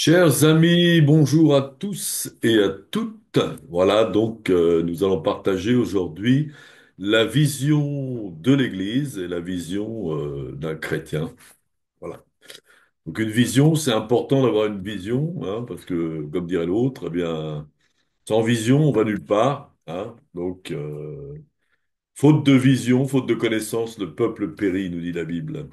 Chers amis, bonjour à tous et à toutes. Voilà, donc nous allons partager aujourd'hui la vision de l'Église et la vision d'un chrétien. Voilà. Donc une vision, c'est important d'avoir une vision, hein, parce que, comme dirait l'autre, eh bien, sans vision, on va nulle part, hein. Donc, faute de vision, faute de connaissance, le peuple périt, nous dit la Bible.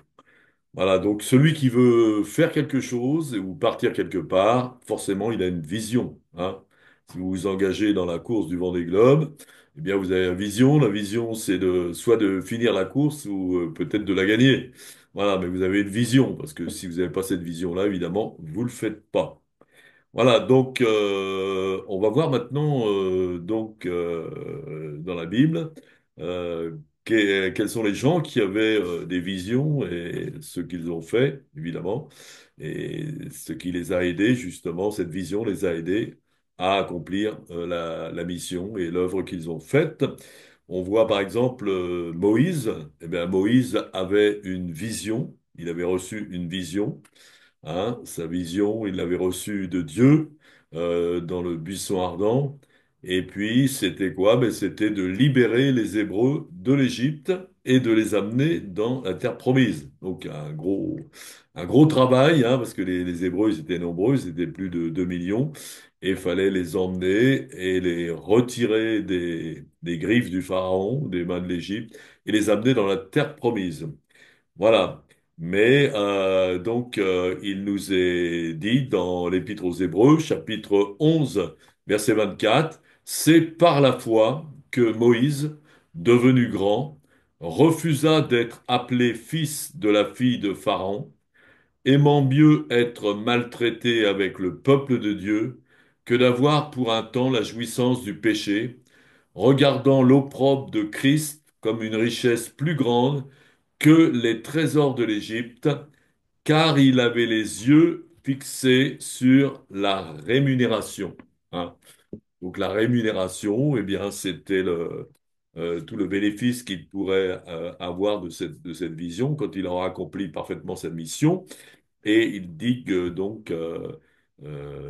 Voilà, donc celui qui veut faire quelque chose ou partir quelque part, forcément, il a une vision, hein. Si vous vous engagez dans la course du Vendée Globe, eh bien, vous avez une vision. La vision, c'est soit de finir la course ou peut-être de la gagner. Voilà, mais vous avez une vision, parce que si vous n'avez pas cette vision-là, évidemment, vous le faites pas. Voilà, donc on va voir maintenant dans la Bible quels sont les gens qui avaient des visions et ce qu'ils ont fait, évidemment, et ce qui les a aidés, justement, cette vision les a aidés à accomplir la mission et l'œuvre qu'ils ont faite. On voit par exemple Moïse. Eh bien, Moïse avait une vision, il avait reçu une vision, hein, sa vision, il l'avait reçue de Dieu dans le buisson ardent. Et puis, c'était quoi? Ben, c'était de libérer les Hébreux de l'Égypte et de les amener dans la terre promise. Donc, un gros travail, hein, parce que les Hébreux, ils étaient nombreux, ils étaient plus de 2 millions, et il fallait les emmener et les retirer des griffes du Pharaon, des mains de l'Égypte, et les amener dans la terre promise. Voilà. Mais il nous est dit dans l'Épître aux Hébreux, chapitre 11, verset 24, c'est par la foi que Moïse, devenu grand, refusa d'être appelé fils de la fille de Pharaon, aimant mieux être maltraité avec le peuple de Dieu que d'avoir pour un temps la jouissance du péché, regardant l'opprobre de Christ comme une richesse plus grande que les trésors de l'Égypte, car il avait les yeux fixés sur la rémunération. Hein. Donc la rémunération, eh bien, c'était tout le bénéfice qu'il pourrait avoir de cette vision quand il aura accompli parfaitement sa mission. Et il dit que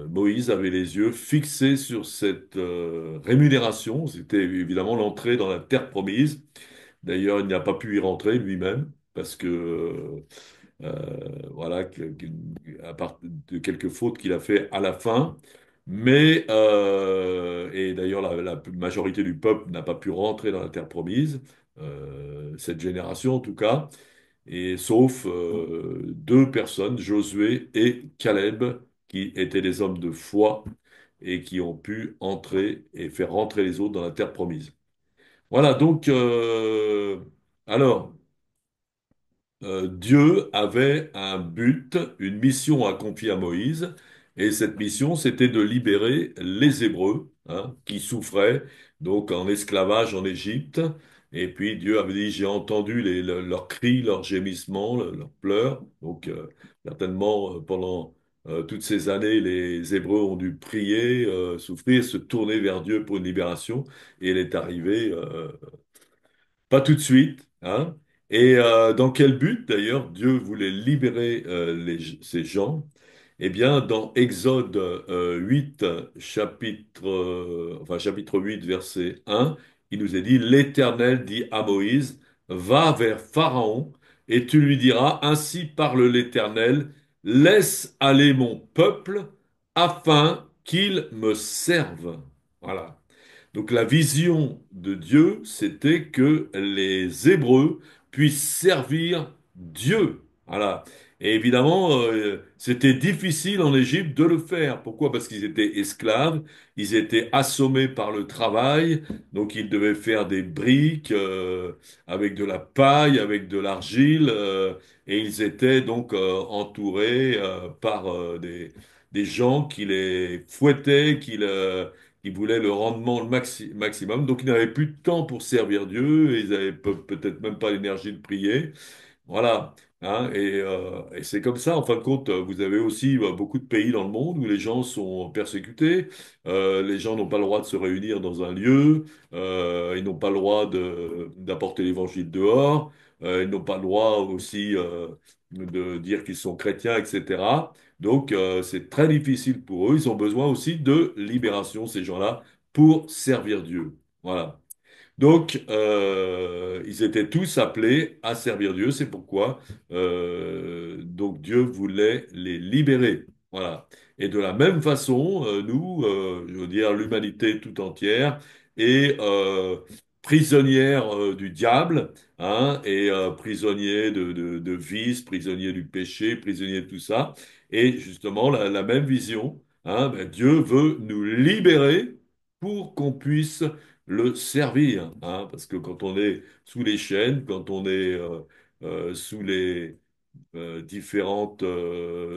Moïse avait les yeux fixés sur cette rémunération. C'était évidemment l'entrée dans la terre promise. D'ailleurs, il n'a pas pu y rentrer lui-même parce que voilà, à part de quelques fautes qu'il a fait à la fin. Mais et d'ailleurs, la majorité du peuple n'a pas pu rentrer dans la terre promise, cette génération en tout cas, et sauf deux personnes, Josué et Caleb, qui étaient des hommes de foi et qui ont pu entrer et faire rentrer les autres dans la terre promise. Voilà, donc, alors, Dieu avait un but, une mission à confier à Moïse, et cette mission, c'était de libérer les Hébreux, hein, qui souffraient donc en esclavage en Égypte. Et puis Dieu avait dit, j'ai entendu leurs cris, leurs gémissements, leurs pleurs. Donc certainement pendant toutes ces années, les Hébreux ont dû prier, souffrir, se tourner vers Dieu pour une libération. Et elle est arrivée. Pas tout de suite, hein. Et dans quel but d'ailleurs Dieu voulait libérer ces gens? Eh bien, dans Exode 8, chapitre 8, verset 1, il nous est dit, l'Éternel dit à Moïse, va vers Pharaon et tu lui diras, ainsi parle l'Éternel, laisse aller mon peuple afin qu'il me serve. Voilà. Donc la vision de Dieu, c'était que les Hébreux puissent servir Dieu. Voilà. Et évidemment, c'était difficile en Égypte de le faire. Pourquoi? Parce qu'ils étaient esclaves, ils étaient assommés par le travail, donc ils devaient faire des briques avec de la paille, avec de l'argile, et ils étaient donc entourés par des gens qui les fouettaient, qui voulaient le rendement maximum. Donc, ils n'avaient plus de temps pour servir Dieu, et ils avaient peut-être même pas l'énergie de prier. Voilà. Hein, et c'est comme ça, en fin de compte, vous avez aussi beaucoup de pays dans le monde où les gens sont persécutés, les gens n'ont pas le droit de se réunir dans un lieu, ils n'ont pas le droit d'apporter l'évangile dehors, ils n'ont pas le droit aussi de dire qu'ils sont chrétiens, etc. Donc, c'est très difficile pour eux. Ils ont besoin aussi de libération, ces gens-là, pour servir Dieu. Voilà. Donc, ils étaient tous appelés à servir Dieu. C'est pourquoi donc Dieu voulait les libérer. Voilà. Et de la même façon, nous, je veux dire l'humanité tout entière, est prisonnière du diable, hein, et prisonnier de vice, prisonnier du péché, prisonnier de tout ça. Et justement, la même vision, hein, ben, Dieu veut nous libérer pour qu'on puisse le servir, hein, parce que quand on est sous les chaînes, quand on est sous les différentes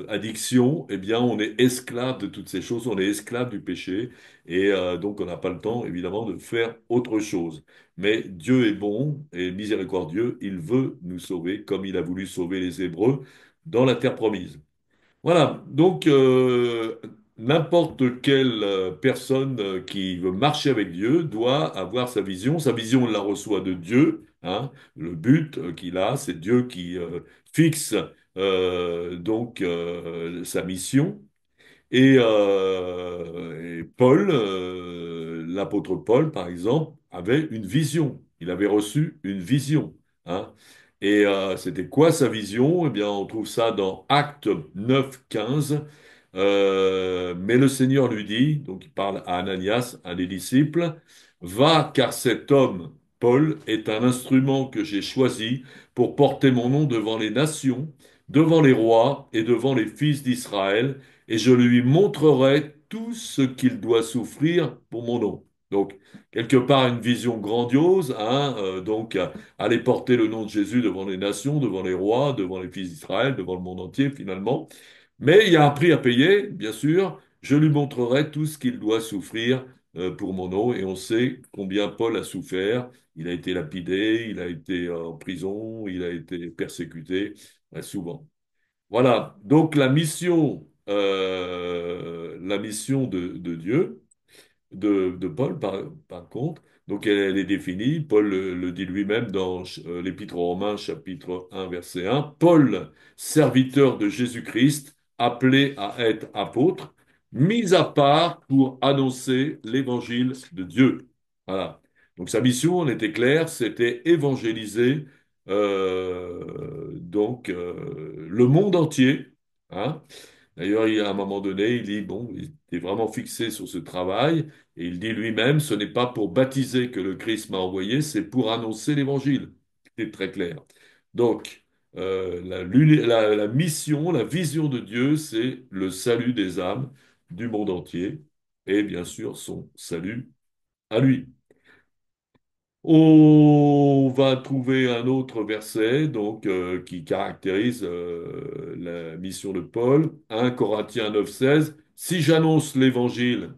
addictions, eh bien, on est esclave de toutes ces choses, on est esclave du péché, et donc on n'a pas le temps, évidemment, de faire autre chose. Mais Dieu est bon et miséricordieux, il veut nous sauver, comme il a voulu sauver les Hébreux dans la terre promise. Voilà, donc n'importe quelle personne qui veut marcher avec Dieu doit avoir sa vision. Sa vision, on la reçoit de Dieu, hein. Le but qu'il a, c'est Dieu qui fixe donc sa mission. Et Paul, l'apôtre Paul, par exemple, avait une vision. Il avait reçu une vision, hein. Et c'était quoi sa vision? Eh bien, on trouve ça dans Actes 9, 15. Mais le Seigneur lui dit, donc il parle à Ananias, un des disciples, va, car cet homme, Paul, est un instrument que j'ai choisi pour porter mon nom devant les nations, devant les rois et devant les fils d'Israël, et je lui montrerai tout ce qu'il doit souffrir pour mon nom. Donc, quelque part, une vision grandiose, hein, donc, aller porter le nom de Jésus devant les nations, devant les rois, devant les fils d'Israël, devant le monde entier, finalement. Mais il y a un prix à payer, bien sûr. Je lui montrerai tout ce qu'il doit souffrir pour mon nom, et on sait combien Paul a souffert. Il a été lapidé, il a été en prison, il a été persécuté, souvent. Voilà, donc la mission de Dieu, de Paul par contre, donc elle est définie, Paul le dit lui-même dans l'Épître aux Romains chapitre 1 verset 1, Paul, serviteur de Jésus-Christ, appelé à être apôtre, mis à part pour annoncer l'évangile de Dieu. Voilà, donc sa mission, on était clair, c'était évangéliser donc le monde entier, hein. D'ailleurs, à un moment donné, il dit, bon, il est vraiment fixé sur ce travail, et il dit lui-même, ce n'est pas pour baptiser que le Christ m'a envoyé, c'est pour annoncer l'évangile. C'est très clair. Donc, la mission, la vision de Dieu, c'est le salut des âmes du monde entier, et bien sûr son salut à lui. On va trouver un autre verset donc qui caractérise la mission de Paul, 1 Corinthiens 9, 16. Si j'annonce l'évangile,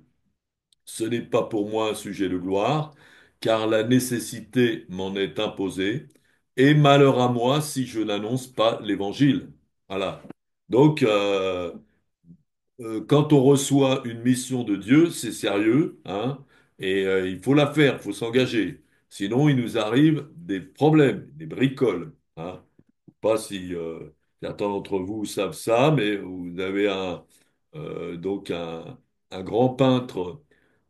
ce n'est pas pour moi un sujet de gloire, car la nécessité m'en est imposée, et malheur à moi si je n'annonce pas l'évangile. Voilà. Donc, quand on reçoit une mission de Dieu, c'est sérieux, hein, et il faut la faire, il faut s'engager. Sinon, il nous arrive des problèmes, des bricoles, hein. Pas si certains d'entre vous savent ça, mais vous avez donc un grand peintre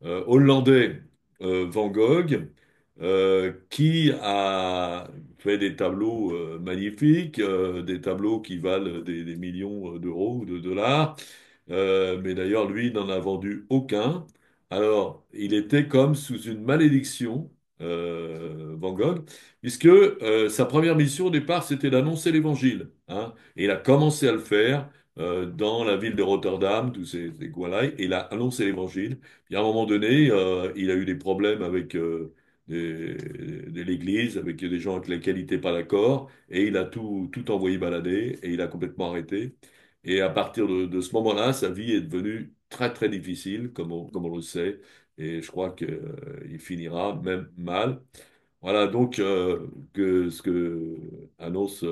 hollandais, Van Gogh, qui a fait des tableaux magnifiques, des tableaux qui valent des millions d'euros ou de dollars. Mais d'ailleurs, lui, n'en a vendu aucun. Alors, il était comme sous une malédiction, Van Gogh, puisque sa première mission au départ, c'était d'annoncer l'évangile, hein. Et il a commencé à le faire dans la ville de Rotterdam, tous ces coins-là, et il a annoncé l'évangile. Puis à un moment donné, il a eu des problèmes avec de l'Église, avec des gens avec lesquels il n'était pas d'accord, et il a tout envoyé balader, et il a complètement arrêté. Et à partir de ce moment-là, sa vie est devenue très très difficile, comme on le sait, et je crois qu'il finira même mal. Voilà donc ce que annonce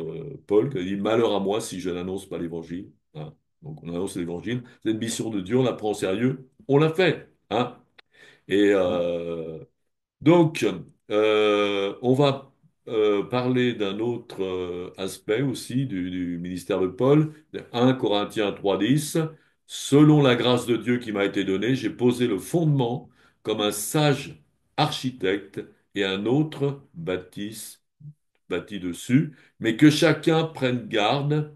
Paul, qui dit malheur à moi si je n'annonce pas l'évangile, hein. Donc on annonce l'évangile, c'est une mission de Dieu, on la prend au sérieux, on l'a fait, hein. Et donc on va parler d'un autre aspect aussi du ministère de Paul, 1 Corinthiens 3:10. Selon la grâce de Dieu qui m'a été donnée, j'ai posé le fondement comme un sage architecte et un autre bâtit dessus, mais que chacun prenne garde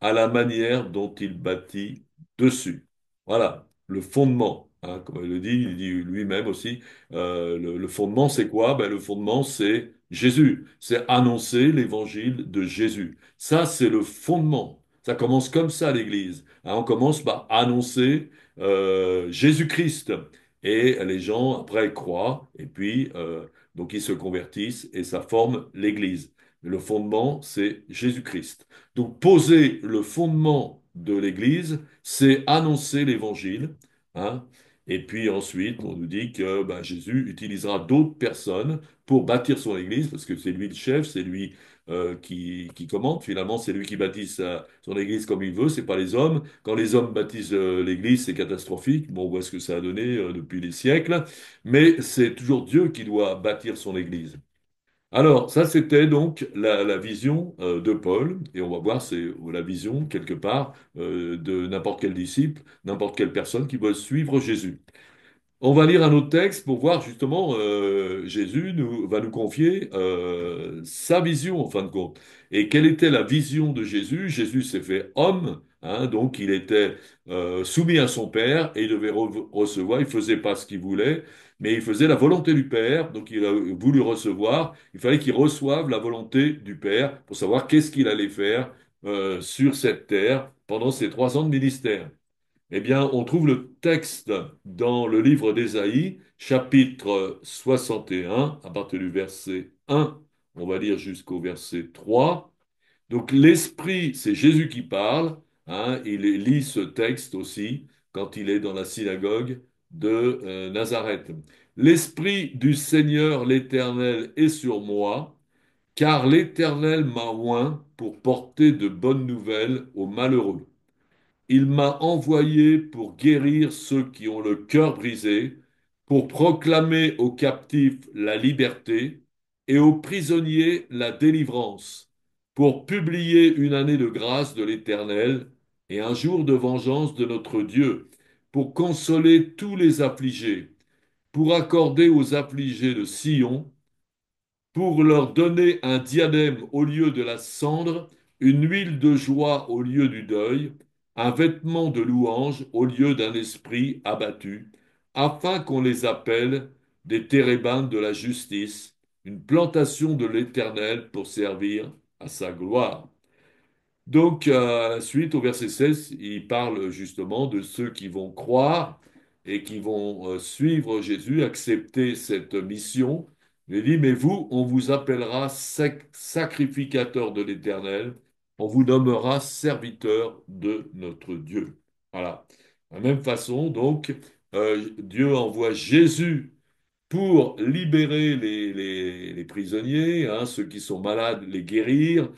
à la manière dont il bâtit dessus. Voilà, le fondement, hein, comme il dit lui-même aussi. Le fondement, c'est quoi? Ben, le fondement, c'est Jésus. C'est annoncer l'évangile de Jésus. Ça, c'est le fondement. Ça commence comme ça, l'Église. Hein, on commence par annoncer Jésus-Christ. Et les gens, après, croient, et puis, donc, ils se convertissent, et ça forme l'Église. Le fondement, c'est Jésus-Christ. Donc, poser le fondement de l'Église, c'est annoncer l'Évangile, hein. Et puis ensuite, on nous dit que ben, Jésus utilisera d'autres personnes pour bâtir son Église, parce que c'est lui le chef, c'est lui qui commande. Finalement, c'est lui qui bâtit son Église comme il veut, c'est pas les hommes. Quand les hommes baptisent l'Église, c'est catastrophique. Bon, on voit ce que ça a donné depuis des siècles. Mais c'est toujours Dieu qui doit bâtir son Église. Alors, ça, c'était donc la vision de Paul, et on va voir, c'est la vision, quelque part, de n'importe quel disciple, n'importe quelle personne qui veut suivre Jésus. On va lire un autre texte pour voir justement Jésus va nous confier sa vision en fin de compte. Et quelle était la vision de Jésus? Jésus s'est fait homme, hein, donc il était soumis à son Père et il devait recevoir. Il faisait pas ce qu'il voulait, mais il faisait la volonté du Père. Donc il a voulu recevoir. Il fallait qu'il reçoive la volonté du Père pour savoir qu'est-ce qu'il allait faire sur cette terre pendant ses 3 ans de ministère. Eh bien, on trouve le texte dans le livre d'Ésaïe, chapitre 61, à partir du verset 1, on va lire jusqu'au verset 3. Donc, l'Esprit, c'est Jésus qui parle, hein, il lit ce texte aussi quand il est dans la synagogue de Nazareth. L'Esprit du Seigneur l'Éternel est sur moi, car l'Éternel m'a oint pour porter de bonnes nouvelles aux malheureux. Il m'a envoyé pour guérir ceux qui ont le cœur brisé, pour proclamer aux captifs la liberté et aux prisonniers la délivrance, pour publier une année de grâce de l'Éternel et un jour de vengeance de notre Dieu, pour consoler tous les affligés, pour accorder aux affligés de Sion pour leur donner un diadème au lieu de la cendre, une huile de joie au lieu du deuil, un vêtement de louange au lieu d'un esprit abattu, afin qu'on les appelle des térébintes de la justice, une plantation de l'Éternel pour servir à sa gloire. Donc, à la suite, au verset 16, il parle justement de ceux qui vont croire et qui vont suivre Jésus, accepter cette mission. Il dit, mais vous, on vous appellera sacrificateur de l'Éternel, on vous nommera serviteur de notre Dieu. Voilà. De la même façon, donc, Dieu envoie Jésus pour libérer les prisonniers, hein, ceux qui sont malades, les guérir,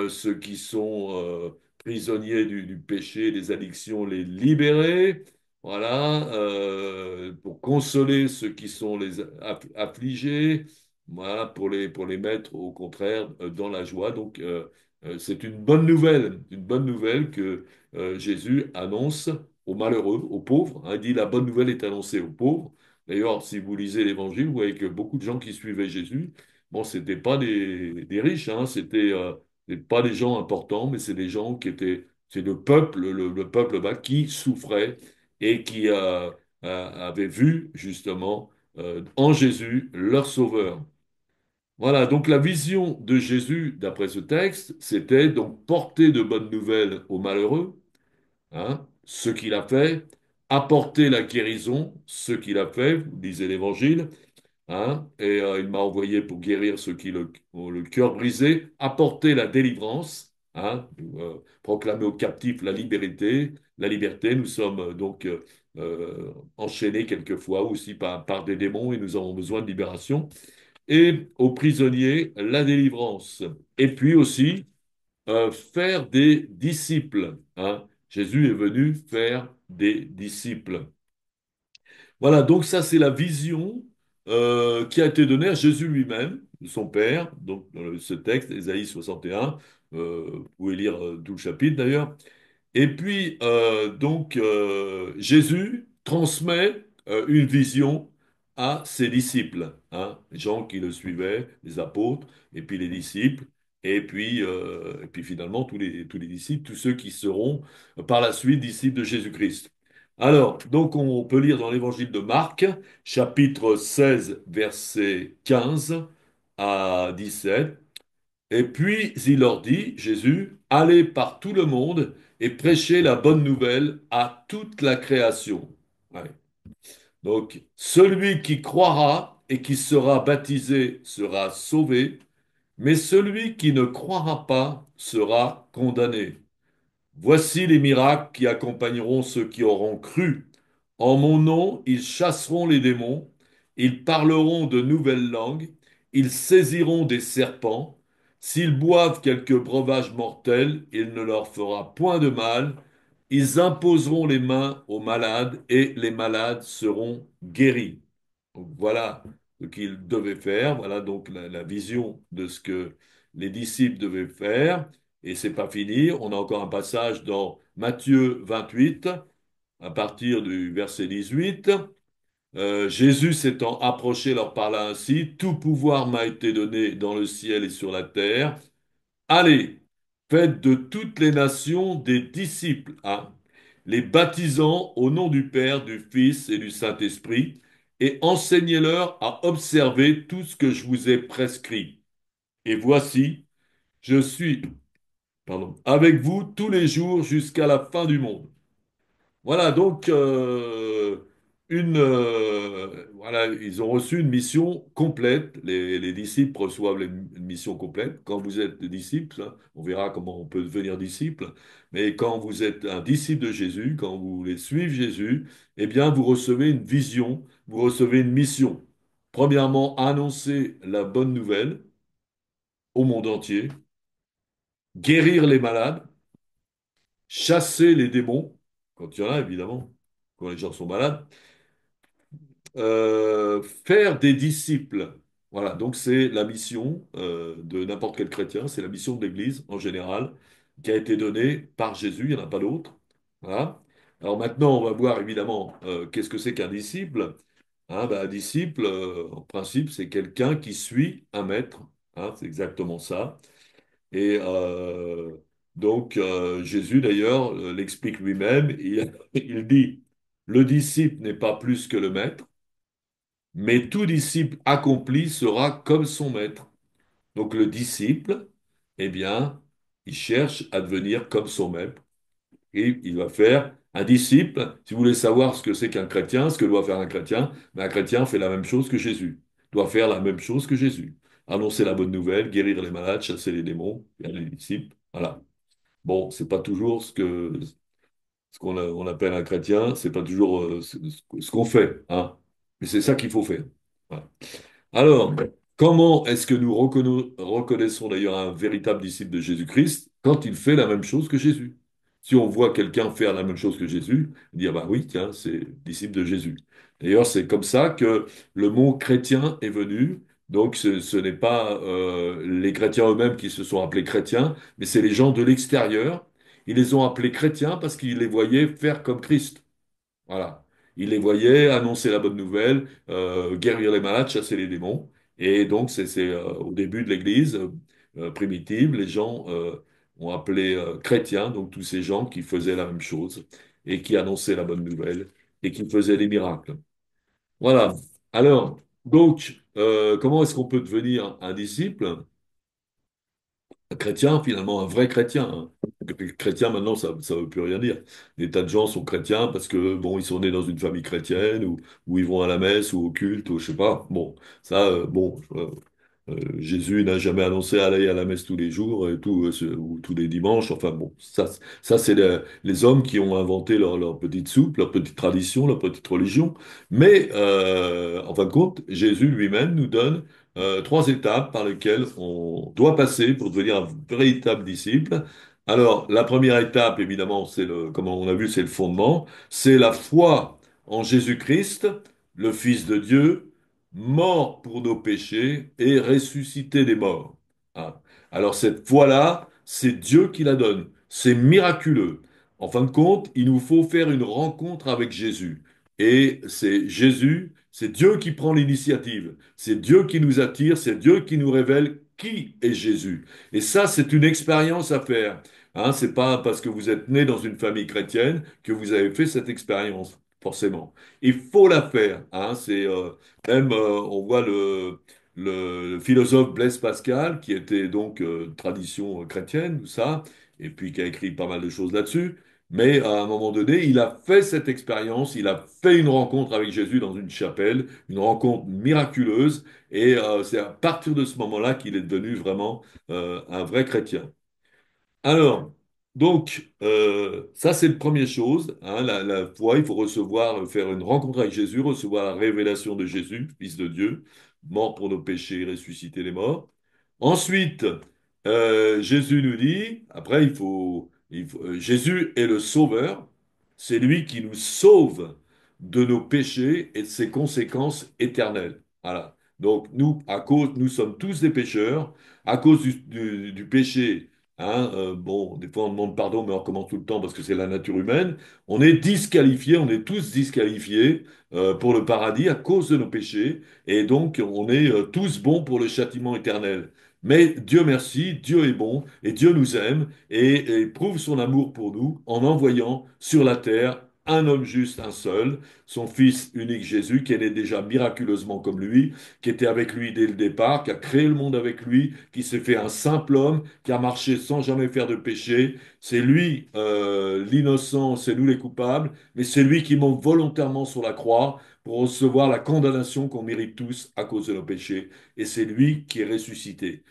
ceux qui sont prisonniers du péché, des addictions, les libérer, voilà, pour consoler ceux qui sont les affligés, voilà, pour les mettre au contraire dans la joie. Donc, c'est une bonne nouvelle que Jésus annonce aux malheureux, aux pauvres, hein. Il dit la bonne nouvelle est annoncée aux pauvres. D'ailleurs, si vous lisez l'Évangile, vous voyez que beaucoup de gens qui suivaient Jésus, bon, c'était pas des riches, hein, c'était pas des gens importants, mais c'est des gens qui étaient, c'est le peuple, le peuple bas qui souffrait et qui avait vu justement en Jésus leur sauveur. Voilà, donc la vision de Jésus, d'après ce texte, c'était donc porter de bonnes nouvelles aux malheureux, hein, ce qu'il a fait, apporter la guérison, ce qu'il a fait, vous lisez l'Évangile, hein, et il m'a envoyé pour guérir ceux qui ont le cœur brisé, apporter la délivrance, hein, proclamer aux captifs la liberté. Nous sommes donc enchaînés quelquefois aussi par des démons et nous avons besoin de libération. Et aux prisonniers, la délivrance. Et puis aussi, faire des disciples, hein. Jésus est venu faire des disciples. Voilà, donc ça c'est la vision qui a été donnée à Jésus lui-même. son père, donc dans ce texte, Ésaïe 61, vous pouvez lire tout le chapitre d'ailleurs. Et puis, Jésus transmet une vision à ses disciples, hein, les gens qui le suivaient, les apôtres, et puis les disciples, et puis finalement tous les disciples, tous ceux qui seront par la suite disciples de Jésus-Christ. Alors, donc on peut lire dans l'évangile de Marc, chapitre 16, versets 15 à 17. Et puis il leur dit, Jésus, allez par tout le monde et prêchez la bonne nouvelle à toute la création. Ouais. Donc, celui qui croira et qui sera baptisé sera sauvé, mais celui qui ne croira pas sera condamné. Voici les miracles qui accompagneront ceux qui auront cru. En mon nom, ils chasseront les démons, ils parleront de nouvelles langues, ils saisiront des serpents. S'ils boivent quelque breuvage mortel, il ne leur fera point de mal. Ils imposeront les mains aux malades et les malades seront guéris. Donc, voilà ce qu'ils devaient faire. Voilà donc la vision de ce que les disciples devaient faire. Et c'est pas fini. On a encore un passage dans Matthieu 28, à partir du verset 18. Jésus s'étant approché leur parla ainsi, Tout pouvoir m'a été donné dans le ciel et sur la terre. Allez, faites de toutes les nations des disciples, hein, les baptisant au nom du Père, du Fils et du Saint-Esprit, et enseignez-leur à observer tout ce que je vous ai prescrit. Et voici, je suis, avec vous tous les jours jusqu'à la fin du monde. Voilà, donc voilà, ils ont reçu une mission complète. Les disciples reçoivent une mission complète. Quand vous êtes disciple, hein, on verra comment on peut devenir disciple. Mais quand vous êtes un disciple de Jésus, quand vous voulez suivre Jésus, eh bien, vous recevez une vision, vous recevez une mission. Premièrement, annoncer la bonne nouvelle au monde entier, guérir les malades, chasser les démons, quand il y en a évidemment, quand les gens sont malades. Faire des disciples. Voilà, donc c'est la mission de n'importe quel chrétien, c'est la mission de l'Église en général, qui a été donnée par Jésus, il n'y en a pas d'autre. Voilà. Alors maintenant, on va voir évidemment qu'est-ce que c'est qu'un disciple. Hein, ben, un disciple, en principe, c'est quelqu'un qui suit un maître. Hein, c'est exactement ça. Et Jésus, d'ailleurs, l'explique lui-même. Il dit, le disciple n'est pas plus que le maître. Mais tout disciple accompli sera comme son maître. Donc le disciple, eh bien, il cherche à devenir comme son maître. Et il va faire un disciple. Si vous voulez savoir ce que c'est qu'un chrétien, ce que doit faire un chrétien, ben, un chrétien fait la même chose que Jésus. Doit faire la même chose que Jésus. Annoncer la bonne nouvelle, guérir les malades, chasser les démons, faire les disciples. Voilà. Bon, c'est pas toujours on appelle un chrétien, c'est pas toujours ce qu'on fait, hein. Mais c'est ça qu'il faut faire. Voilà. Alors, comment est-ce que nous reconnaissons d'ailleurs un véritable disciple de Jésus-Christ quand il fait la même chose que Jésus? Si on voit quelqu'un faire la même chose que Jésus, dire bah oui, tiens, c'est disciple de Jésus. D'ailleurs, c'est comme ça que le mot chrétien est venu. Donc, ce n'est pas les chrétiens eux-mêmes qui se sont appelés chrétiens, mais c'est les gens de l'extérieur. Ils les ont appelés chrétiens parce qu'ils les voyaient faire comme Christ. Voilà. Il les voyait annoncer la bonne nouvelle, guérir les malades, chasser les démons. Et donc, au début de l'Église primitive, les gens ont appelé chrétiens, donc tous ces gens qui faisaient la même chose et qui annonçaient la bonne nouvelle et qui faisaient des miracles. Voilà. Alors, comment est-ce qu'on peut devenir un disciple? Un chrétien, finalement, un vrai chrétien, hein. Chrétien, maintenant, ça ne veut plus rien dire. Des tas de gens sont chrétiens parce que, bon, ils sont nés dans une famille chrétienne ou ils vont à la messe ou au culte ou je sais pas. Bon, Jésus n'a jamais annoncé aller à la messe tous les jours et ou tous les dimanches. Enfin, bon, ça c'est les hommes qui ont inventé leur petite soupe, leur petite tradition, leur petite religion. Mais, en fin de compte, Jésus lui-même nous donne trois étapes par lesquelles on doit passer pour devenir un véritable disciple. Alors, la première étape, évidemment, comme on a vu, c'est le fondement, c'est la foi en Jésus-Christ, le Fils de Dieu, mort pour nos péchés et ressuscité des morts. Hein. Alors cette foi-là, c'est Dieu qui la donne. C'est miraculeux. En fin de compte, il nous faut faire une rencontre avec Jésus. Et c'est Jésus, c'est Dieu qui prend l'initiative. C'est Dieu qui nous attire, c'est Dieu qui nous révèle qui est Jésus. Et ça, c'est une expérience à faire. Hein, c'est pas parce que vous êtes né dans une famille chrétienne que vous avez fait cette expérience, forcément. Il faut la faire. Hein, même, on voit le philosophe Blaise Pascal, qui était donc tradition chrétienne, tout ça, et puis qui a écrit pas mal de choses là-dessus. Mais à un moment donné, il a fait cette expérience, il a fait une rencontre avec Jésus dans une chapelle, une rencontre miraculeuse, et c'est à partir de ce moment-là qu'il est devenu vraiment un vrai chrétien. Alors, donc, ça c'est la première chose, hein, la foi, il faut recevoir, faire une rencontre avec Jésus, recevoir la révélation de Jésus, Fils de Dieu, mort pour nos péchés, ressuscité les morts. Ensuite, Jésus nous dit, après Jésus est le Sauveur, c'est lui qui nous sauve de nos péchés et de ses conséquences éternelles. Voilà. Donc nous sommes tous des pécheurs, à cause du péché. Hein, bon, des fois on demande pardon, mais on recommence tout le temps parce que c'est la nature humaine. On est disqualifiés, on est tous disqualifiés pour le paradis à cause de nos péchés, et donc on est tous bons pour le châtiment éternel. Mais Dieu merci, Dieu est bon, et Dieu nous aime, et prouve son amour pour nous en envoyant sur la terre un homme juste, un seul, son Fils unique Jésus, qui est né déjà miraculeusement comme lui, qui était avec lui dès le départ, qui a créé le monde avec lui, qui s'est fait un simple homme, qui a marché sans jamais faire de péché. C'est lui l'innocent, c'est nous les coupables, mais c'est lui qui monte volontairement sur la croix pour recevoir la condamnation qu'on mérite tous à cause de nos péchés. Et c'est lui qui est ressuscité.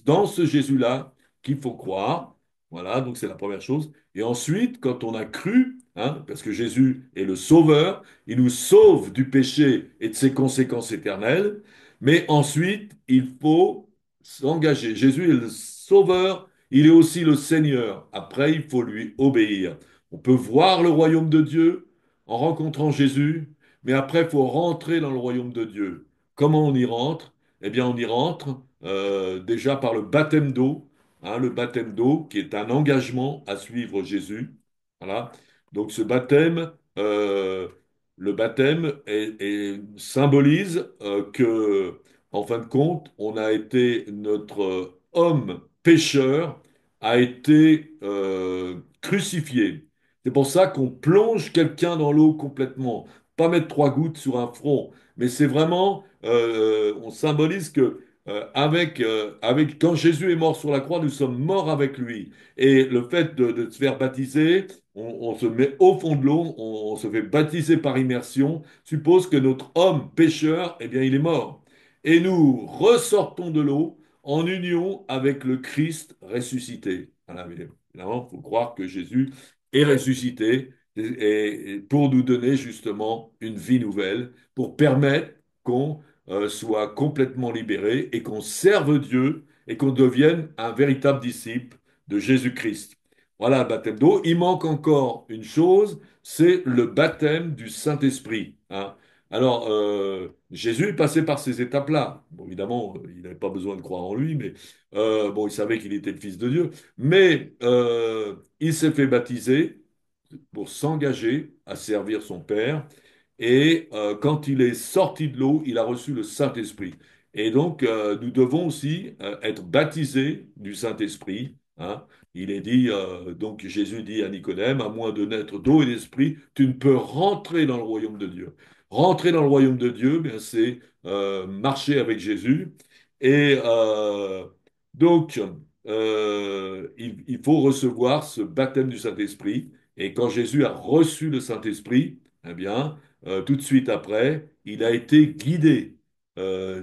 Dans ce Jésus-là qu'il faut croire. Voilà, donc c'est la première chose. Et ensuite, quand on a cru, hein, parce que Jésus est le Sauveur, il nous sauve du péché et de ses conséquences éternelles, mais ensuite, il faut s'engager. Jésus est le Sauveur, il est aussi le Seigneur. Après, il faut lui obéir. On peut voir le royaume de Dieu en rencontrant Jésus, mais après, il faut rentrer dans le royaume de Dieu. Comment on y rentre? Eh bien, on y rentre déjà par le baptême d'eau, hein, le baptême d'eau qui est un engagement à suivre Jésus. Voilà. Donc, ce baptême, le baptême symbolise que, en fin de compte, on a été notre homme pécheur a été crucifié. C'est pour ça qu'on plonge quelqu'un dans l'eau complètement, pas mettre trois gouttes sur un front, mais c'est vraiment, on symbolise que quand Jésus est mort sur la croix, nous sommes morts avec lui. Et le fait de se faire baptiser, on se met au fond de l'eau, on se fait baptiser par immersion, suppose que notre homme pécheur, eh bien, il est mort. Et nous ressortons de l'eau en union avec le Christ ressuscité. Voilà, mais évidemment, il faut croire que Jésus est ressuscité et pour nous donner justement une vie nouvelle, pour permettre qu'on soit complètement libéré et qu'on serve Dieu et qu'on devienne un véritable disciple de Jésus-Christ. Voilà le baptême d'eau. Il manque encore une chose, c'est le baptême du Saint-Esprit. Hein. Alors, Jésus est passé par ces étapes-là. Bon, évidemment, il n'avait pas besoin de croire en lui, mais bon, il savait qu'il était le Fils de Dieu. Mais il s'est fait baptiser pour s'engager à servir son Père. Et quand il est sorti de l'eau, il a reçu le Saint-Esprit. Et donc, nous devons aussi être baptisés du Saint-Esprit. Hein. Il est dit, donc Jésus dit à Nicodème, à moins de naître d'eau et d'esprit, tu ne peux rentrer dans le royaume de Dieu. Rentrer dans le royaume de Dieu, bien, c'est marcher avec Jésus. Et donc, il faut recevoir ce baptême du Saint-Esprit. Et quand Jésus a reçu le Saint-Esprit, eh bien, tout de suite après, il a été guidé,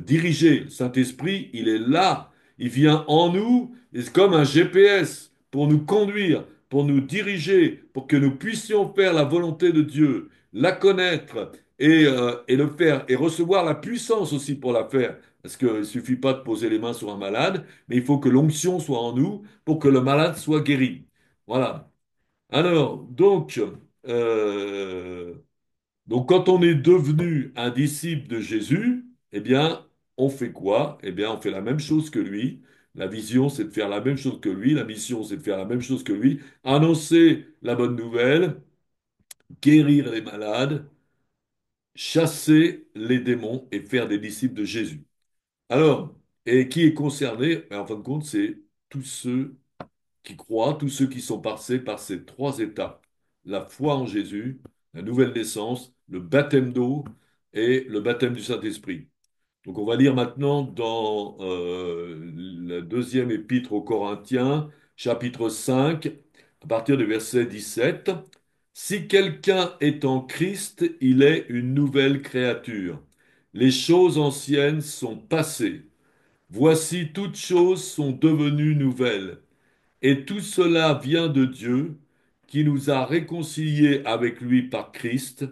dirigé. Le Saint-Esprit, il est là, il vient en nous, et c'est comme un GPS pour nous conduire, pour nous diriger, pour que nous puissions faire la volonté de Dieu, la connaître et le faire, et recevoir la puissance aussi pour la faire. Parce qu'il ne suffit pas de poser les mains sur un malade, mais il faut que l'onction soit en nous pour que le malade soit guéri. Voilà. Alors, euh, donc quand on est devenu un disciple de Jésus, eh bien, on fait quoi? Eh bien, on fait la même chose que lui. La vision, c'est de faire la même chose que lui. La mission, c'est de faire la même chose que lui. Annoncer la bonne nouvelle, guérir les malades, chasser les démons et faire des disciples de Jésus. Alors, et qui est concerné? Ben, en fin de compte, c'est tous ceux qui croient, tous ceux qui sont passés par ces trois étapes. La foi en Jésus, la nouvelle naissance, le baptême d'eau et le baptême du Saint-Esprit. Donc on va lire maintenant dans la deuxième épître aux Corinthiens, chapitre 5, à partir du verset 17. Si quelqu'un est en Christ, il est une nouvelle créature. Les choses anciennes sont passées. Voici toutes choses sont devenues nouvelles. Et tout cela vient de Dieu, qui nous a réconciliés avec lui par Christ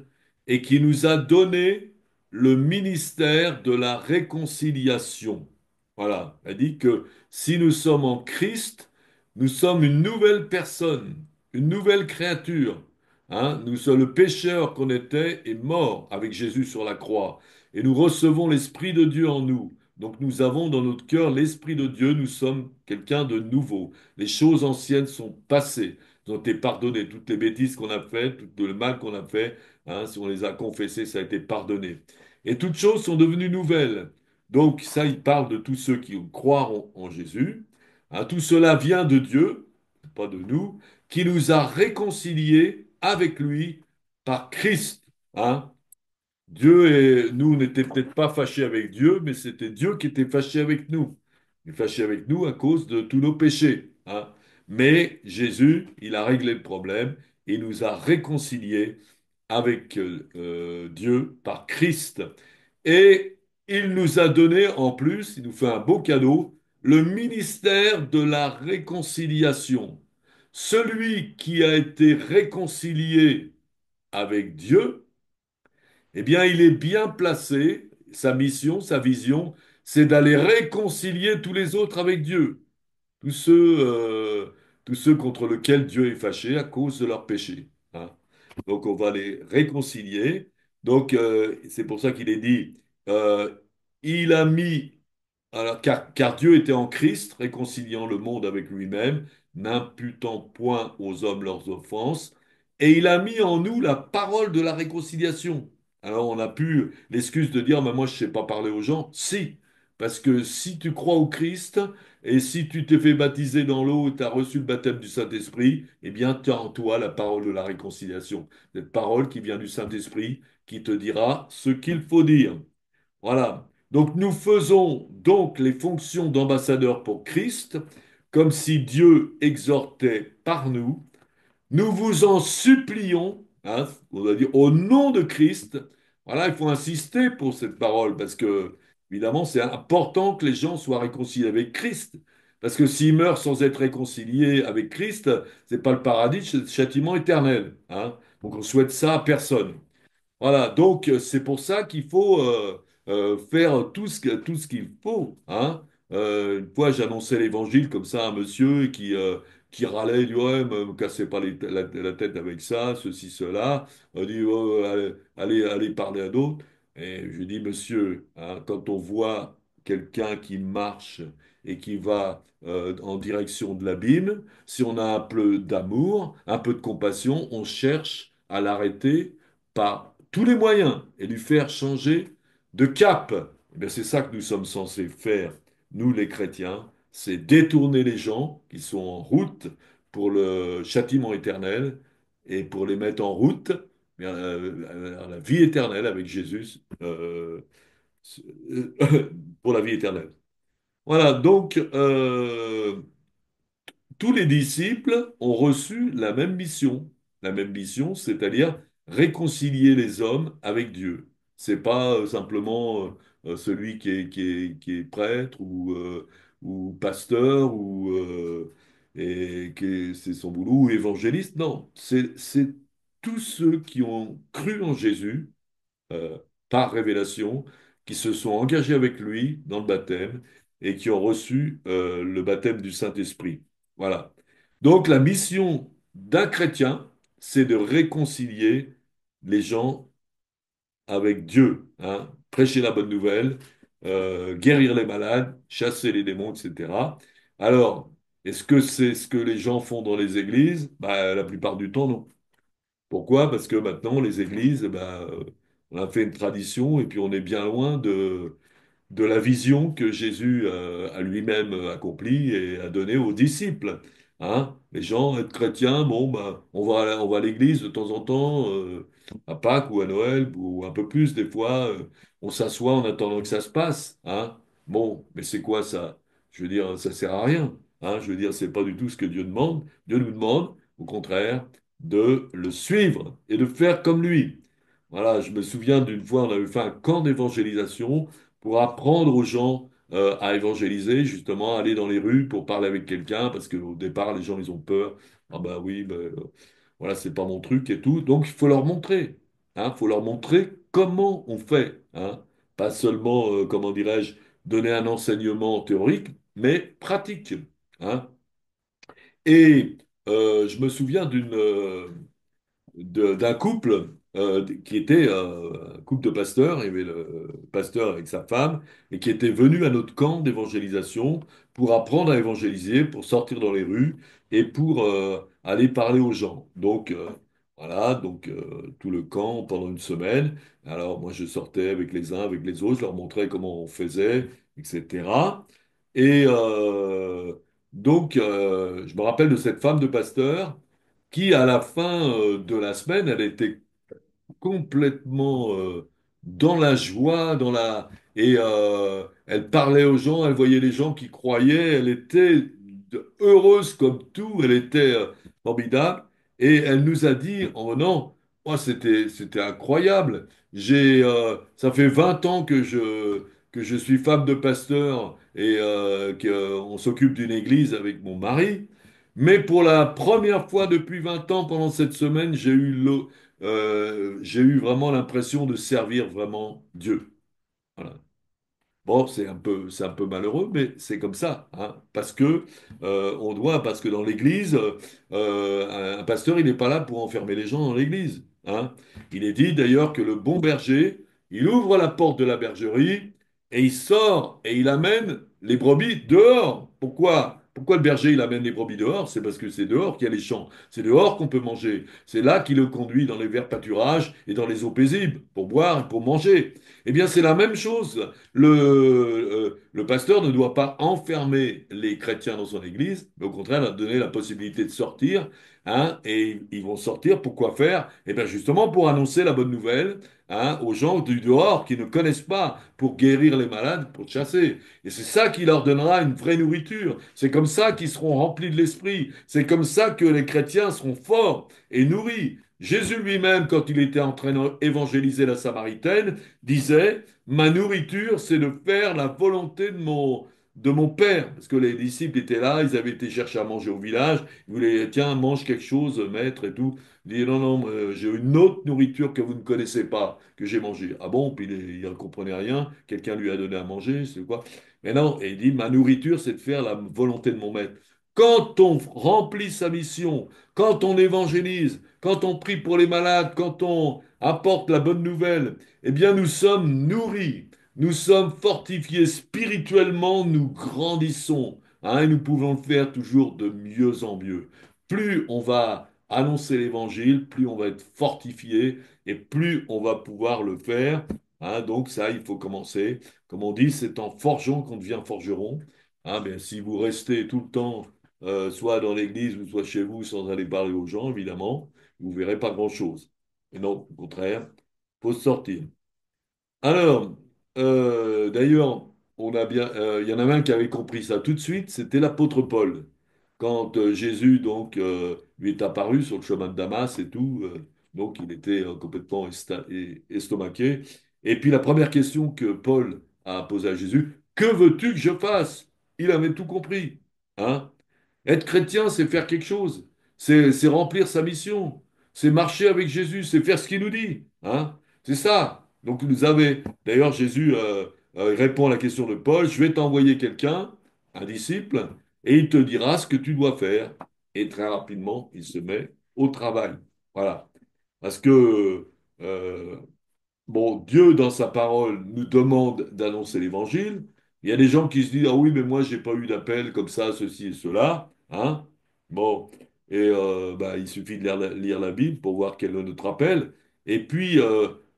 et qui nous a donné le ministère de la réconciliation. Voilà, elle dit que si nous sommes en Christ, nous sommes une nouvelle personne, une nouvelle créature. Hein, nous sommes le pécheur qu'on était est mort avec Jésus sur la croix. Et nous recevons l'Esprit de Dieu en nous. Donc nous avons dans notre cœur l'Esprit de Dieu, nous sommes quelqu'un de nouveau. Les choses anciennes sont passées, elles ont été pardonnées. Toutes les bêtises qu'on a faites, tout le mal qu'on a fait, hein, si on les a confessées, ça a été pardonné. Et toutes choses sont devenues nouvelles. Donc ça, il parle de tous ceux qui croient en Jésus. Hein, tout cela vient de Dieu, pas de nous, qui nous a réconciliés avec lui par Christ. Hein. Dieu et nous n'étions peut-être pas fâchés avec Dieu, mais c'était Dieu qui était fâché avec nous. Il est fâché avec nous à cause de tous nos péchés. Hein. Mais Jésus, il a réglé le problème et nous a réconciliés avec Dieu par Christ. Et il nous a donné en plus, il nous fait un beau cadeau, le ministère de la réconciliation. Celui qui a été réconcilié avec Dieu, eh bien, il est bien placé. Sa mission, sa vision, c'est d'aller réconcilier tous les autres avec Dieu. Tous ceux, euh, tous ceux contre lesquels Dieu est fâché à cause de leurs péchés. Hein. Donc, on va les réconcilier. Donc, c'est pour ça qu'il est dit, euh, il a mis alors, car Dieu était en Christ, réconciliant le monde avec lui-même, n'imputant point aux hommes leurs offenses, et il a mis en nous la parole de la réconciliation. Alors on a pu l'excuse de dire, mais moi je ne sais pas parler aux gens. Si, parce que si tu crois au Christ, et si tu t'es fait baptiser dans l'eau et tu as reçu le baptême du Saint-Esprit, eh bien tu as en toi la parole de la réconciliation. Cette parole qui vient du Saint-Esprit, qui te dira ce qu'il faut dire. Voilà. Donc nous faisons donc les fonctions d'ambassadeurs pour Christ, comme si Dieu exhortait par nous. Nous vous en supplions, hein, on va dire au nom de Christ. Voilà, il faut insister pour cette parole parce que évidemment c'est important que les gens soient réconciliés avec Christ. Parce que s'ils meurent sans être réconciliés avec Christ, c'est pas le paradis, c'est le châtiment éternel. Hein. Donc on souhaite ça à personne. Voilà, donc c'est pour ça qu'il faut faire tout ce qu'il faut. Hein. Une fois, j'annonçais l'évangile comme ça à un monsieur qui râlait, il dit ouais, me cassez pas la tête avec ça, ceci, cela. On dit oh, allez parler à d'autres. Et je lui dis monsieur, hein, quand on voit quelqu'un qui marche et qui va en direction de l'abîme, si on a un peu d'amour, un peu de compassion, on cherche à l'arrêter par tous les moyens et lui faire changer de cap. Eh bien, c'est ça que nous sommes censés faire, nous les chrétiens, c'est détourner les gens qui sont en route pour le châtiment éternel et pour les mettre en route vers la vie éternelle avec Jésus, pour la vie éternelle. Voilà, donc tous les disciples ont reçu la même mission. La même mission, c'est-à-dire réconcilier les hommes avec Dieu. C'est pas simplement celui qui est prêtre ou pasteur et c'est son boulot ou évangéliste. Non, c'est tous ceux qui ont cru en Jésus euh, par révélation, qui se sont engagés avec lui dans le baptême et qui ont reçu le baptême du Saint-Esprit. Voilà. Donc la mission d'un chrétien, c'est de réconcilier les gens avec Dieu. Hein. prêcher la bonne nouvelle, guérir les malades, chasser les démons, etc. Alors, est-ce que c'est ce que les gens font dans les églises? Bah, la plupart du temps, non. Pourquoi? Parce que maintenant, les églises, on a fait une tradition et puis on est bien loin de la vision que Jésus a lui-même accomplie et a donnée aux disciples. Hein? Les gens, être chrétiens, bon, bah, on va à l'église de temps en temps, à Pâques ou à Noël, ou un peu plus des fois, on s'assoit en attendant que ça se passe. Hein? Bon, mais c'est quoi ça? Je veux dire, ça sert à rien. Hein? Je veux dire, c'est pas du tout ce que Dieu demande. Dieu nous demande, au contraire, de le suivre et de faire comme lui. Voilà, je me souviens d'une fois, on avait fait un camp d'évangélisation pour apprendre aux gens à évangéliser, justement, aller dans les rues pour parler avec quelqu'un, parce qu'au départ, les gens, ils ont peur. Ah bah oui, voilà, c'est pas mon truc et tout. Donc, il faut leur montrer. Hein, faut leur montrer comment on fait. Hein. Pas seulement, comment dirais-je, donner un enseignement théorique, mais pratique. Hein. Et je me souviens d'un couple qui était un couple de pasteurs. Il y avait le pasteur avec sa femme et qui était venu à notre camp d'évangélisation pour apprendre à évangéliser, pour sortir dans les rues et pour aller parler aux gens. Donc voilà, donc tout le camp pendant une semaine. Alors moi je sortais avec les uns, avec les autres, je leur montrais comment on faisait, etc. Et donc je me rappelle de cette femme de pasteur qui, à la fin de la semaine, elle était complètement dans la joie, et elle parlait aux gens, elle voyait les gens qui croyaient, elle était heureuse comme tout, elle était formidable, et elle nous a dit en venant, oh, c'était incroyable. Ça fait 20 ans que je suis femme de pasteur et qu'on s'occupe d'une église avec mon mari. Mais pour la première fois depuis 20 ans, pendant cette semaine, j'ai eu vraiment l'impression de servir vraiment Dieu. Voilà. Bon, c'est un peu malheureux, mais c'est comme ça, hein, parce que dans l'Église, un pasteur, il n'est pas là pour enfermer les gens dans l'Église, hein. Il est dit d'ailleurs que le bon berger, il ouvre la porte de la bergerie et il sort et il amène les brebis dehors. Pourquoi? Pourquoi le berger, il amène les brebis dehors? C'est parce que c'est dehors qu'il y a les champs. C'est dehors qu'on peut manger. C'est là qu'il le conduit dans les verts pâturages et dans les eaux paisibles pour boire et pour manger. Eh bien, c'est la même chose. Le pasteur ne doit pas enfermer les chrétiens dans son église, mais au contraire leur donner la possibilité de sortir. Hein, et ils vont sortir pour quoi faire? Eh bien, justement pour annoncer la bonne nouvelle, hein, aux gens du dehors qui ne connaissent pas, pour guérir les malades, pour chasser. Et c'est ça qui leur donnera une vraie nourriture. C'est comme ça qu'ils seront remplis de l'esprit. C'est comme ça que les chrétiens seront forts et nourris. Jésus lui-même, quand il était en train d'évangéliser la Samaritaine, disait, ma nourriture, c'est de faire la volonté de mon Père. Parce que les disciples étaient là, ils avaient été chercher à manger au village, ils voulaient, tiens, mange quelque chose, maître, et tout. Il dit, non, non, j'ai une autre nourriture que vous ne connaissez pas, que j'ai mangée. Ah bon? Puis il ne comprenait rien, quelqu'un lui a donné à manger, c'est quoi? Mais non, et il dit, ma nourriture, c'est de faire la volonté de mon maître. Quand on remplit sa mission, quand on évangélise, quand on prie pour les malades, quand on apporte la bonne nouvelle, eh bien, nous sommes nourris, nous sommes fortifiés spirituellement, nous grandissons, hein, et nous pouvons le faire toujours de mieux en mieux. Plus on va annoncer l'évangile, plus on va être fortifié et plus on va pouvoir le faire. Hein, donc ça, il faut commencer. Comme on dit, c'est en forgeant qu'on devient forgeron. Hein, mais si vous restez tout le temps, soit dans l'église ou soit chez vous, sans aller parler aux gens, évidemment, vous verrez pas grand-chose. Et non, au contraire, faut sortir. Alors, d'ailleurs, il y en avait un qui avait compris ça tout de suite, c'était l'apôtre Paul. Quand Jésus donc lui est apparu sur le chemin de Damas et tout, donc il était complètement estomaqué. Et puis la première question que Paul a posée à Jésus, que veux-tu que je fasse? Il avait tout compris, hein? Être chrétien, c'est faire quelque chose, c'est remplir sa mission, c'est marcher avec Jésus, c'est faire ce qu'il nous dit, hein? C'est ça. Donc vous avez, d'ailleurs Jésus répond à la question de Paul, je vais t'envoyer quelqu'un, un disciple, et il te dira ce que tu dois faire. Et très rapidement, il se met au travail. Voilà. Parce que bon, Dieu, dans sa parole, nous demande d'annoncer l'évangile. Il y a des gens qui se disent, ah oui, mais moi, j'ai pas eu d'appel comme ça, ceci et cela, hein. Bon, et bah, il suffit de lire la Bible pour voir quel est notre appel. Et puis,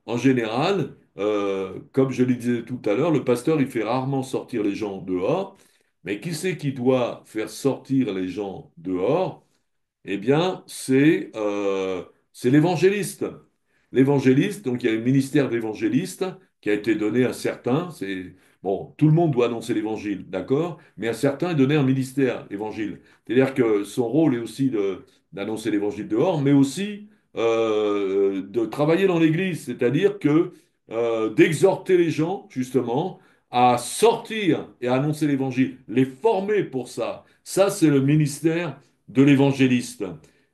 en général, comme je le disais tout à l'heure, le pasteur, il fait rarement sortir les gens dehors. Mais qui c'est qui doit faire sortir les gens dehors? Eh bien, c'est l'évangéliste. L'évangéliste, donc il y a un ministère d'évangéliste qui a été donné à certains. C'est bon, tout le monde doit annoncer l'évangile, d'accord, mais à certains est donné un ministère évangile. C'est-à-dire que son rôle est aussi d'annoncer l'évangile dehors, mais aussi de travailler dans l'Église, c'est-à-dire que d'exhorter les gens justement à sortir et à annoncer l'évangile, les former pour ça. Ça, c'est le ministère de l'évangéliste.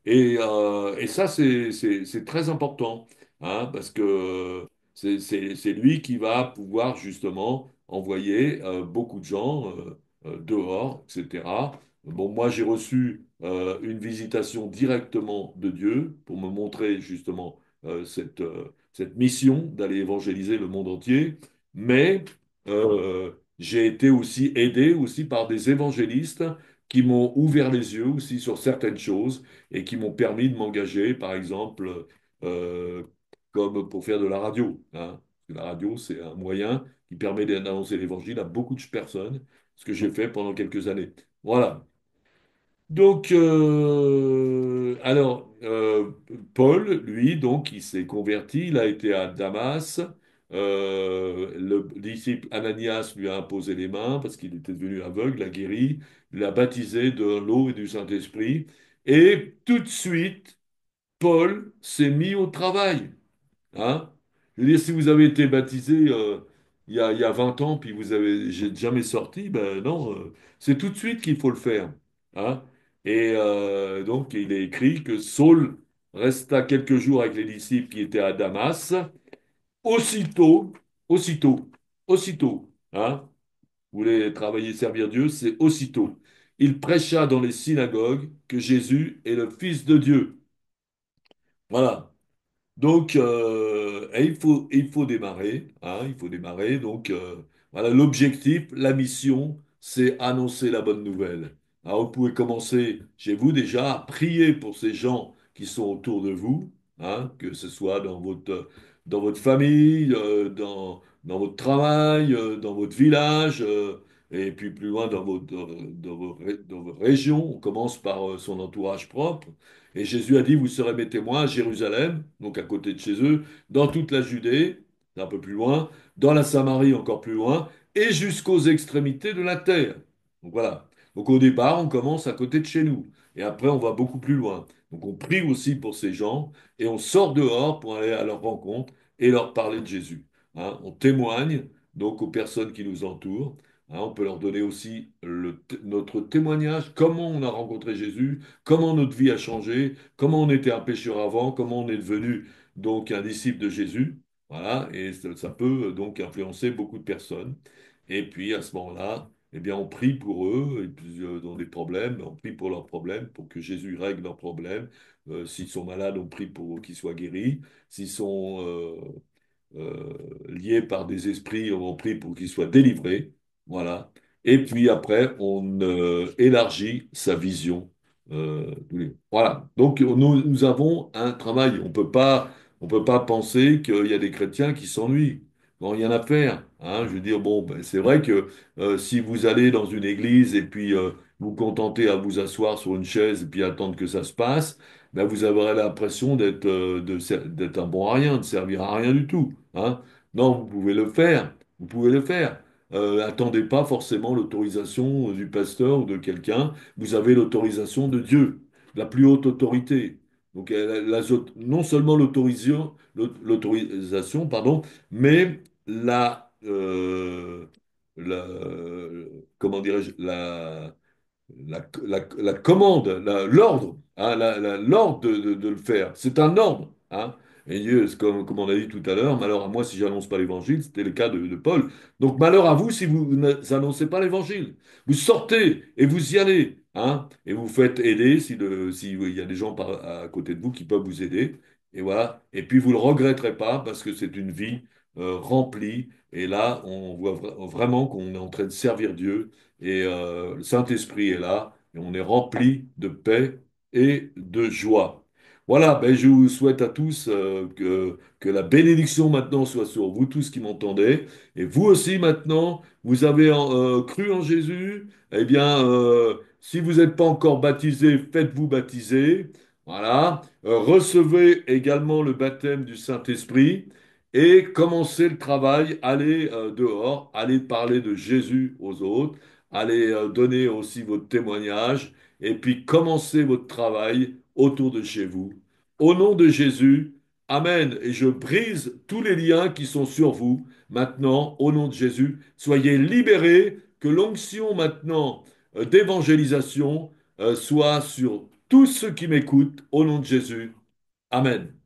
Et ça, c'est très important, hein, parce que c'est lui qui va pouvoir justement envoyer beaucoup de gens dehors, etc. Bon, moi, j'ai reçu une visitation directement de Dieu pour me montrer justement cette mission d'aller évangéliser le monde entier, mais j'ai été aussi aidé aussi par des évangélistes qui m'ont ouvert les yeux aussi sur certaines choses et qui m'ont permis de m'engager, par exemple, euh, comme pour faire de la radio, hein. Parce que la radio, c'est un moyen qui permet d'annoncer l'évangile à beaucoup de personnes, ce que j'ai fait pendant quelques années. Voilà. Donc, Paul, lui, donc, il s'est converti, il a été à Damas. Le disciple Ananias lui a imposé les mains parce qu'il était devenu aveugle, l'a guéri, l'a baptisé de l'eau et du Saint-Esprit. Et tout de suite, Paul s'est mis au travail. Hein? Je veux dire, si vous avez été baptisé il y a 20 ans, puis vous avez jamais sorti, ben non, c'est tout de suite qu'il faut le faire. Hein? Et donc, il est écrit que Saul resta quelques jours avec les disciples qui étaient à Damas. Aussitôt, aussitôt, aussitôt, hein? Vous voulez travailler, servir Dieu, c'est aussitôt. Il prêcha dans les synagogues que Jésus est le Fils de Dieu. Voilà. Donc, et il faut démarrer, hein, il faut démarrer. Donc, voilà, l'objectif, la mission, c'est annoncer la bonne nouvelle. Alors, vous pouvez commencer chez vous déjà à prier pour ces gens qui sont autour de vous, hein, que ce soit dans votre famille, dans votre travail, dans votre village, et puis plus loin dans vos régions. On commence par son entourage propre. Et Jésus a dit, vous serez mes témoins à Jérusalem, donc à côté de chez eux, dans toute la Judée, un peu plus loin, dans la Samarie encore plus loin, et jusqu'aux extrémités de la terre. Donc voilà. Donc au départ, on commence à côté de chez nous, et après on va beaucoup plus loin. Donc on prie aussi pour ces gens, et on sort dehors pour aller à leur rencontre et leur parler de Jésus. Hein, on témoigne donc aux personnes qui nous entourent. Hein, on peut leur donner aussi notre témoignage, comment on a rencontré Jésus, comment notre vie a changé, comment on était un pécheur avant, comment on est devenu donc un disciple de Jésus. Voilà, et ça peut donc influencer beaucoup de personnes. Et puis à ce moment-là, eh bien, on prie pour eux, et puis dans des problèmes, on prie pour leurs problèmes, pour que Jésus règle leurs problèmes. S'ils sont malades, on prie pour qu'ils soient guéris. S'ils sont liés par des esprits, on prie pour qu'ils soient délivrés. Voilà. Et puis après, on élargit sa vision. Voilà. Donc nous avons un travail. On peut pas penser qu'il y a des chrétiens qui s'ennuient. Bon, il y en a à faire. Hein. Je veux dire, bon, ben, c'est vrai que si vous allez dans une église et puis vous contentez à vous asseoir sur une chaise et puis attendre que ça se passe, ben, vous aurez l'impression d'être un bon à rien, de servir à rien du tout. Hein. Non, vous pouvez le faire. Vous pouvez le faire. Attendez pas forcément l'autorisation du pasteur ou de quelqu'un. Vous avez l'autorisation de Dieu, la plus haute autorité. Donc, non seulement l'autorisation, pardon, mais la, comment dirais-je, la commande, l'ordre, hein, l'ordre de le faire. C'est un ordre. Hein. Et Dieu, c'est comme on a dit tout à l'heure, malheur à moi si j'annonce pas l'évangile, c'était le cas de Paul. Donc malheur à vous si vous n'annoncez pas l'évangile. Vous sortez et vous y allez. Hein, et vous faites aider si il y a des gens à côté de vous qui peuvent vous aider. Et voilà. Et puis vous le regretterez pas parce que c'est une vie remplie. Et là, on voit vraiment qu'on est en train de servir Dieu. Et le Saint-Esprit est là. Et on est rempli de paix et de joie. Voilà, ben, je vous souhaite à tous que la bénédiction maintenant soit sur vous tous qui m'entendez. Et vous aussi maintenant, vous avez cru en Jésus. Eh bien, si vous n'êtes pas encore baptisé, faites-vous baptiser. Voilà. Recevez également le baptême du Saint-Esprit et commencez le travail. Allez dehors, allez parler de Jésus aux autres, allez donner aussi votre témoignage et puis commencez votre travail autour de chez vous. Au nom de Jésus, Amen. Et je brise tous les liens qui sont sur vous maintenant, au nom de Jésus. Soyez libérés, que l'onction maintenant d'évangélisation soit sur tous ceux qui m'écoutent, au nom de Jésus. Amen.